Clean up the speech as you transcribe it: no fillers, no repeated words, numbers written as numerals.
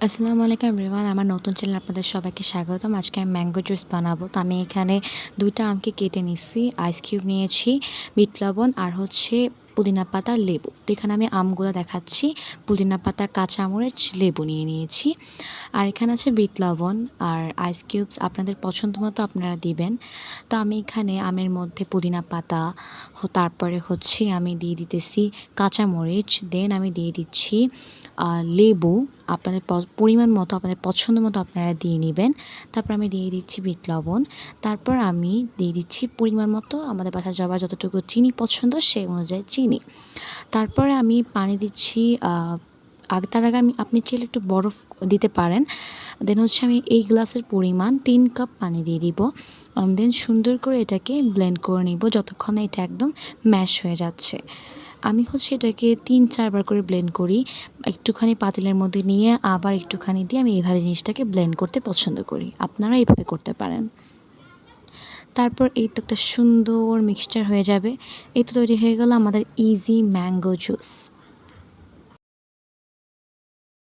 আসসালামু আলাইকুম এভরিওয়ান। আমার নতুন চ্যানেলে আপনাদের সবাইকে স্বাগতম। আজকে আমি ম্যাঙ্গো জুস বানাবো। তো আমি এখানে ২ টা আমকে কেটে নিচ্ছি, আইস কিউব নিয়েছি, বিট লবণ আর হচ্ছে পুদিনা পাতা, লেবু। তো এখানে আমি আমগুলো দেখাচ্ছি। পুদিনা পাতা, কাঁচামরিচ, লেবু নিয়ে নিয়েছি। আর এখানে আছে বিট লবণ আর আইস কিউবস আপনাদের পছন্দ মতো আপনারা দিবেন। তো আমি এখানে আমের মধ্যে পুদিনা পাতা, তারপরে হচ্ছে আমি দিয়ে দিতেছি কাঁচামরিচ, দেন আমি দিয়ে দিচ্ছি লেবু। আপনাদের পরিমাণ মতো, আপনাদের পছন্দ মতো আপনারা দিয়ে নেবেন। তারপর আমি দিয়ে দিচ্ছি বিট লবণ। তারপর আমি দিয়ে দিচ্ছি পরিমাণ মতো, আমাদের বাসায় সবার যতটুকু চিনি পছন্দ সেই অনুযায়ী চিনি। তারপরে আমি পানি দিচ্ছি। তার আগে আপনি চাইলে একটু বরফ দিতে পারেন। দেন হচ্ছে আমি এই গ্লাসের পরিমাণ ৩ কাপ পানি দিয়ে দিব। দেন সুন্দর করে এটাকে ব্লেন্ড করে নিব যতক্ষণ না এটা একদম ম্যাশ হয়ে যাচ্ছে। আমি হচ্ছে এটাকে ৩-৪ বার করে ব্লেন্ড করি। একটুখানি পাতিলের মধ্যে নিয়ে আবার একটুখানি দিয়ে আমি এইভাবে জিনিসটাকে ব্লেন্ড করতে পছন্দ করি। আপনারা এইভাবে করতে পারেন। তারপর এই তো একটা সুন্দর মিক্সচার হয়ে যাবে। এই তো তৈরি হয়ে গেল আমাদের ইজি ম্যাঙ্গো জুস।